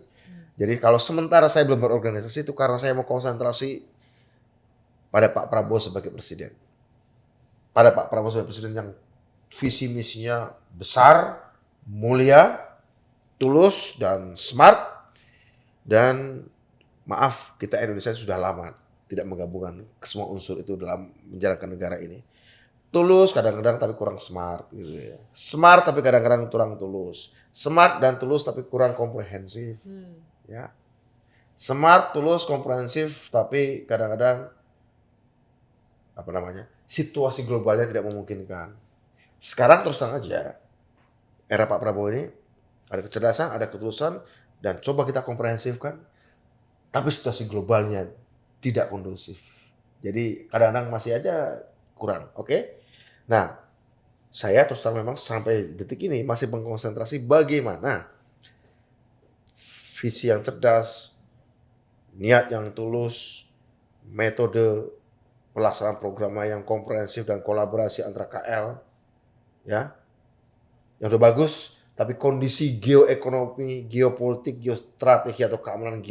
Jadi kalau sementara saya belum berorganisasi itu karena saya mau konsentrasi pada Pak Prabowo sebagai presiden. Pada Pak Prabowo sebagai presiden yang visi misinya besar, mulia, tulus, dan smart. Dan maaf, kita Indonesia sudah lama tidak menggabungkan semua unsur itu dalam menjalankan negara ini. Tulus kadang-kadang tapi kurang smart gitu ya. Smart tapi kadang-kadang kurang tulus. Smart dan tulus tapi kurang komprehensif. Ya. Smart, tulus, komprehensif tapi kadang-kadang situasi globalnya tidak memungkinkan. Sekarang terus terang aja, era Pak Prabowo ini ada kecerdasan, ada ketulusan, dan coba kita komprehensifkan, tapi situasi globalnya tidak kondusif. Jadi kadang-kadang masih aja kurang, oke? Nah, saya terus terang memang sampai detik ini masih mengkonsentrasi bagaimana visi yang cerdas, niat yang tulus, metode pelaksanaan program yang komprehensif dan kolaborasi antara KL, ya, yang udah bagus, tapi kondisi geoekonomi, geopolitik, geostrategi atau keamanan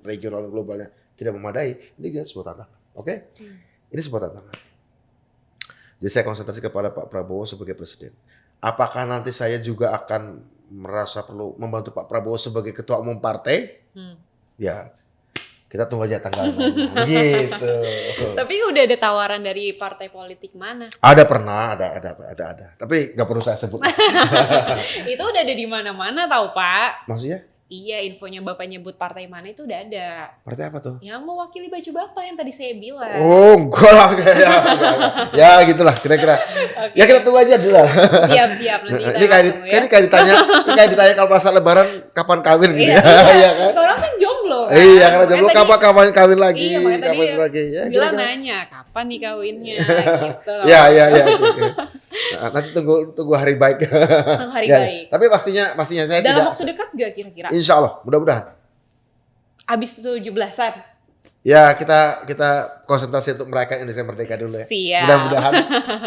regional globalnya tidak memadai, ini sebuah tantangan, oke? Ini sebuah tantangan. Jadi saya konsentrasi kepada Pak Prabowo sebagai presiden. Apakah nanti saya juga akan merasa perlu membantu Pak Prabowo sebagai ketua umum partai? Ya, kita tunggu aja tanggal gitu. Tapi udah ada tawaran dari partai politik mana? Ada pernah, ada. Tapi nggak perlu saya sebut. Itu udah ada di mana-mana tahu Pak. Maksudnya? Iya, infonya Bapak nyebut partai mana itu udah ada. Partai apa tuh? Yang mewakili baju Bapak yang tadi saya bilang. Oh, enggak lah. Ya gitulah kira-kira. Okay. Ya kita tunggu aja dulu lah. Siap nanti kita ini kayak ditanya kalau masa lebaran kapan kawin gitu. Iya kan? Orang kan jomblo kan. Iya, karena jomblo kapan kawin lagi. Iya, kapan lagi. Ya, Bila nanya kapan nih kawinnya gitu. Ya. Nah, nanti tunggu hari baik. Tunggu hari baik. Tapi pastinya saya dalam waktu dekat gak kira-kira? Insya Allah, mudah-mudahan. Abis 17-an. Ya, kita konsentrasi untuk merayakan Indonesia Merdeka dulu ya. Siap. Mudah-mudahan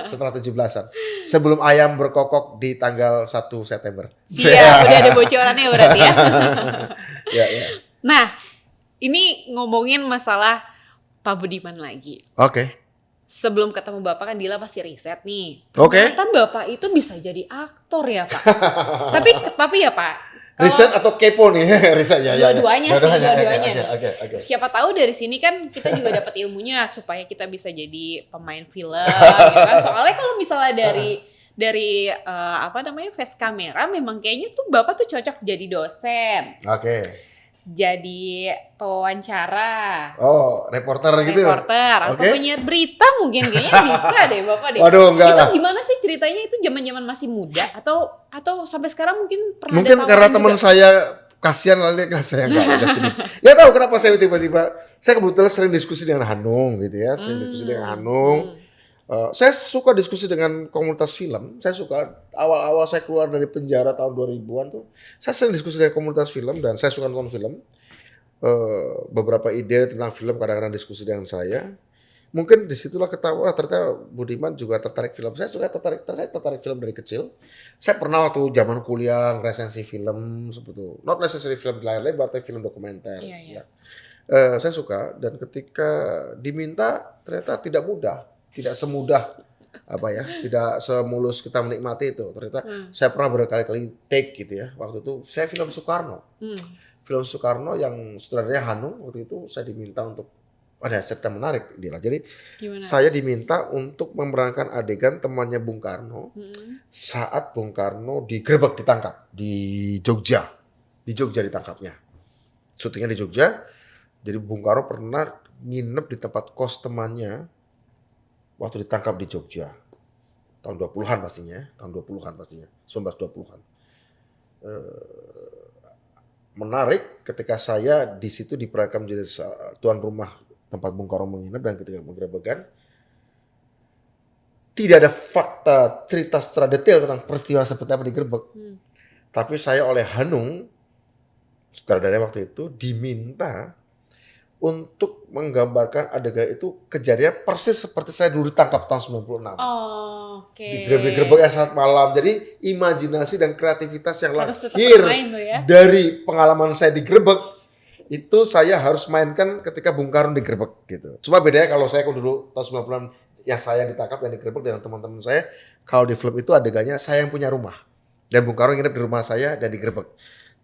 setelah 17-an. Sebelum ayam berkokok di tanggal 1 September. Siap, udah ada bocorannya berarti ya. Ya. Nah, ini ngomongin masalah Pak Budiman lagi. Oke. Sebelum ketemu Bapak kan Dila pasti riset nih. Oke. Ternyata Bapak itu bisa jadi aktor ya Pak. tapi ya Pak. Riset atau kepo nih risetnya? Dua-duanya. Oke. Siapa tahu dari sini kan kita juga dapat ilmunya supaya kita bisa jadi pemain film. Gitu kan. Soalnya kalau misalnya dari face kamera memang kayaknya tuh Bapak tuh cocok jadi dosen. Oke. Jadi pewawancara. Oh, reporter gitu. Atau penyiar berita mungkin kayaknya bisa deh Bapak deh. Waduh, enggak lah. Itu gimana sih ceritanya itu zaman-zaman masih muda atau sampai sekarang mungkin pernah mungkin ada karena teman saya kasihan kali saya enggak ya tahu kenapa saya tiba-tiba saya kebetulan sering diskusi dengan Hanung gitu ya, saya suka diskusi dengan komunitas film. Saya suka awal-awal saya keluar dari penjara tahun 2000-an tuh, saya sering diskusi dengan komunitas film dan saya suka nonton film. Beberapa ide tentang film kadang-kadang diskusi dengan saya. Mungkin disitulah ketawa ternyata Budiman juga tertarik film. Saya tertarik film dari kecil. Saya pernah waktu zaman kuliah resensi film seperti not resensi film di layar lebar tapi film dokumenter. Iya. Ya. Saya suka dan ketika diminta ternyata tidak mudah. Tidak semudah tidak semulus kita menikmati itu. Ternyata saya pernah berkali-kali take gitu ya. Waktu itu saya film Soekarno. Film Soekarno yang sutradaranya Hanung waktu itu saya diminta untuk ada cerita menarik dia. Jadi saya diminta untuk memerankan adegan temannya Bung Karno saat Bung Karno digerebek, ditangkap di Jogja. Di Jogja ditangkapnya. Syutingnya di Jogja. Jadi Bung Karno pernah nginep di tempat kos temannya waktu ditangkap di Jogja. Tahun 20-an pastinya, 1920-an. Menarik ketika saya di situ diperankan menjadi tuan rumah tempat Bung Karno menginap dan ketika penggerebekan tidak ada fakta cerita secara detail tentang peristiwa seperti apa digerebek. Tapi saya oleh Hanung, sutradaranya waktu itu diminta untuk menggambarkan adegan itu kejadian persis seperti saya dulu ditangkap tahun 96. Oke. Digerebek saat malam. Jadi imajinasi dan kreativitas yang harus lahir ya? dari pengalaman saya digerebek itu saya harus mainkan ketika Bung Karno digerebek gitu. Cuma bedanya kalau saya dulu tahun 96 yang saya ditangkap dan digerebek dengan teman-teman saya. Kalau di film itu adegannya saya yang punya rumah dan Bung Karno nginep di rumah saya dan digerebek.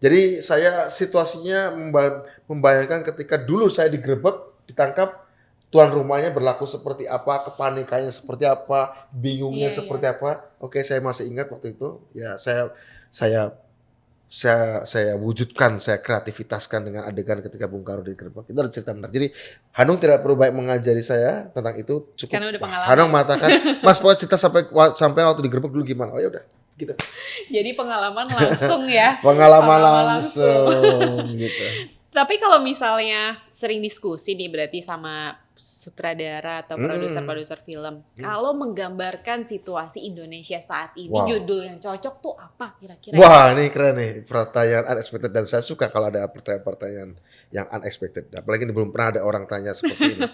Jadi saya situasinya membayangkan ketika dulu saya digerebek, ditangkap, tuan rumahnya berlaku seperti apa, kepanikannya seperti apa, bingungnya seperti apa. Oke, saya masih ingat waktu itu. Ya, saya wujudkan, saya kreativitaskan dengan adegan ketika Bung Karno digerebek. Itu ada cerita benar. Jadi Hanung tidak perlu banyak mengajari saya tentang itu. Cukup. Karena udah pengalaman. Hanung mengatakan, Mas pokoknya cerita sampai waktu digerebek dulu gimana? Oh ya udah, gitu. Jadi pengalaman langsung ya. Pengalaman langsung gitu. Tapi kalau misalnya sering diskusi nih berarti sama sutradara atau produser-produser film, kalau menggambarkan situasi Indonesia saat ini, judul yang cocok tuh apa kira-kira? Wah, ini keren nih, pertanyaan unexpected, dan saya suka kalau ada pertanyaan-pertanyaan yang unexpected. Apalagi ini belum pernah ada orang tanya seperti ini.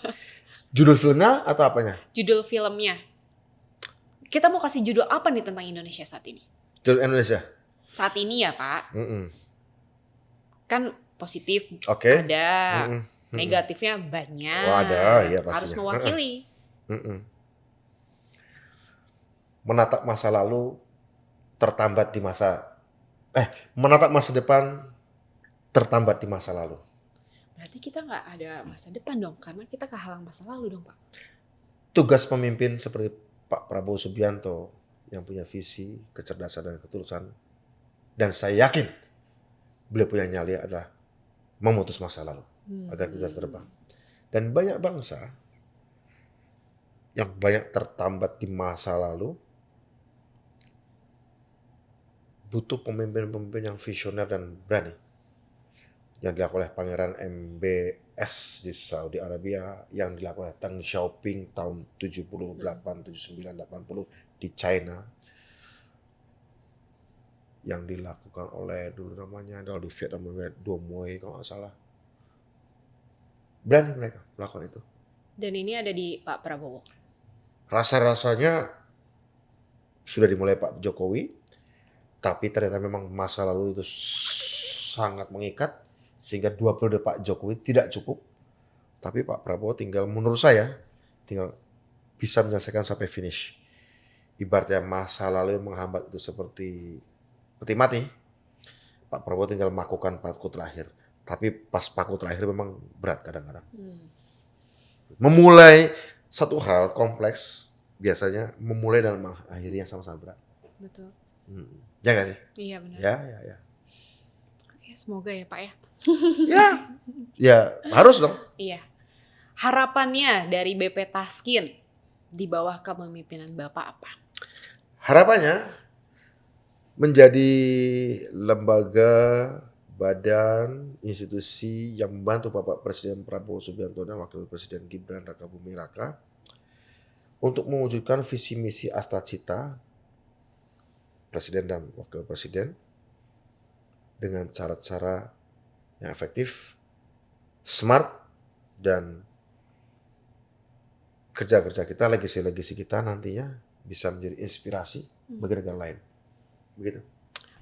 Judul filmnya atau apanya? Judul filmnya. Kita mau kasih judul apa nih tentang Indonesia saat ini? Judul Indonesia? Saat ini ya Pak. Kan positif ada. Negatifnya banyak. Oh, ada, ya pastinya. Harus mewakili. Menatap masa lalu tertambat di menatap masa depan tertambat di masa lalu. Berarti kita nggak ada masa depan dong, karena kita kehalang masa lalu dong Pak. Tugas pemimpin seperti Pak Prabowo Subianto yang punya visi, kecerdasan dan ketulusan, dan saya yakin beliau punya nyali adalah memutus masa lalu. Agar bisa terbang. Dan banyak bangsa yang banyak tertambat di masa lalu butuh pemimpin-pemimpin yang visioner dan berani. Yang dilakukan oleh Pangeran MBS di Saudi Arabia, yang dilakukan oleh Deng Xiaoping tahun 78, 79, 80 di China. Yang dilakukan oleh dulu namanya adalah di Vietnam namanya Domoy kalau nggak salah. Berani mereka melakukan itu. Dan ini ada di Pak Prabowo. Rasa-rasanya sudah dimulai Pak Jokowi, tapi ternyata memang masa lalu itu sangat mengikat, sehingga 2 periode Pak Jokowi tidak cukup. Tapi Pak Prabowo tinggal, menurut saya, tinggal bisa menyelesaikan sampai finish. Ibaratnya masa lalu yang menghambat itu seperti peti mati, Pak Prabowo tinggal melakukan paku terakhir. Tapi pas paku terakhir memang berat kadang-kadang. Memulai satu hal kompleks biasanya memulai dan akhirnya sama-sama berat. Betul. Ya nggak sih? Iya benar. Ya. Oke, semoga ya Pak ya. Ya harus dong. Iya. Harapannya dari BP Taskin di bawah kepemimpinan Bapak apa? Harapannya menjadi lembaga, badan, institusi yang membantu Bapak Presiden Prabowo Subianto dan Wakil Presiden Gibran Rakabuming Raka untuk mewujudkan visi misi Astacita Presiden dan Wakil Presiden dengan cara-cara yang efektif, smart, dan kerja-kerja kita, legasi-legasi kita nantinya bisa menjadi inspirasi bagi negara lain. Begitu.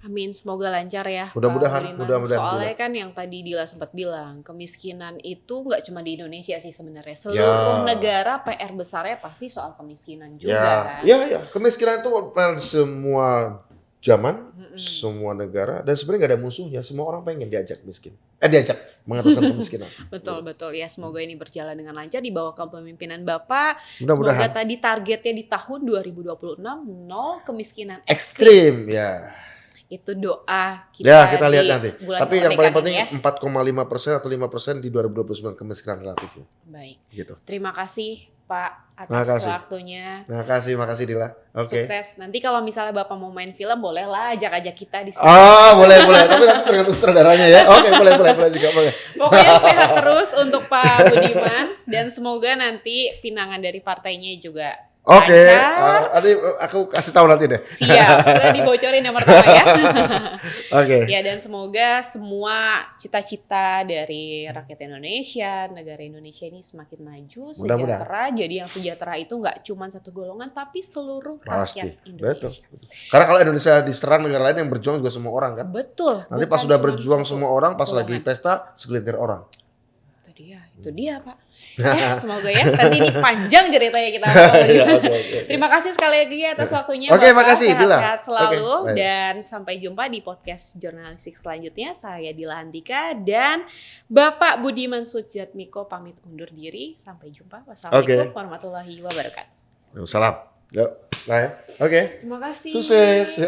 Amin, semoga lancar ya. Mudah-mudahan. Soalnya kan yang tadi Dila sempat bilang, kemiskinan itu nggak cuma di Indonesia sih sebenarnya. Seluruh negara PR besarnya pasti soal kemiskinan juga kan. Ya. Kemiskinan itu pada semua zaman, semua negara, dan sebenarnya nggak ada musuhnya. Semua orang pengen diajak mengatasi kemiskinan. Betul. Ya semoga ini berjalan dengan lancar di bawah kepemimpinan Bapak. Mudah-mudahan. Semoga tadi targetnya di tahun 2026 nol kemiskinan ekstrim. Ya. Itu doa kita. Ya, kita lihat nanti. Tapi yang paling penting ya. 4,5% atau 5% di 2029 kemiskinan relatifnya. Baik. Gitu. Terima kasih Pak atas waktunya. Makasih Dila. Oke. Sukses. Nanti kalau misalnya Bapak mau main film bolehlah ajak kita di sini. Boleh. Tapi nanti tergantung sutradaranya ya. Oke, boleh juga boleh. Pokoknya sehat terus untuk Pak Budiman dan semoga nanti pinangan dari partainya juga Oke, aku kasih tahu nanti deh. Siap, udah dibocorin yang pertama ya. Oke. Ya, dan semoga semua cita-cita dari rakyat Indonesia, negara Indonesia ini semakin maju, sejahtera. Jadi yang sejahtera itu nggak cuma satu golongan, tapi seluruh rakyat Indonesia. Betul. Karena kalau Indonesia diserang negara lain yang berjuang juga semua orang kan. Betul. Nanti pas sudah berjuang semua orang, pas lagi pesta segelintir orang. Itu Itu dia Pak. Ya semoga ya nanti ini panjang ceritanya kita ngobrol. Terima kasih sekali lagi atas waktunya Oke, Bapak. makasih, Dila. Sehat-sehat selalu Oke, dan sampai jumpa di podcast jurnalistik selanjutnya. Saya Dila Antika dan Bapak Budiman Sujatmiko pamit undur diri. Sampai jumpa. Wassalamualaikum warahmatullahi wabarakatuh. Salam. Yuk, bye. Oke. Terima kasih. Sukses.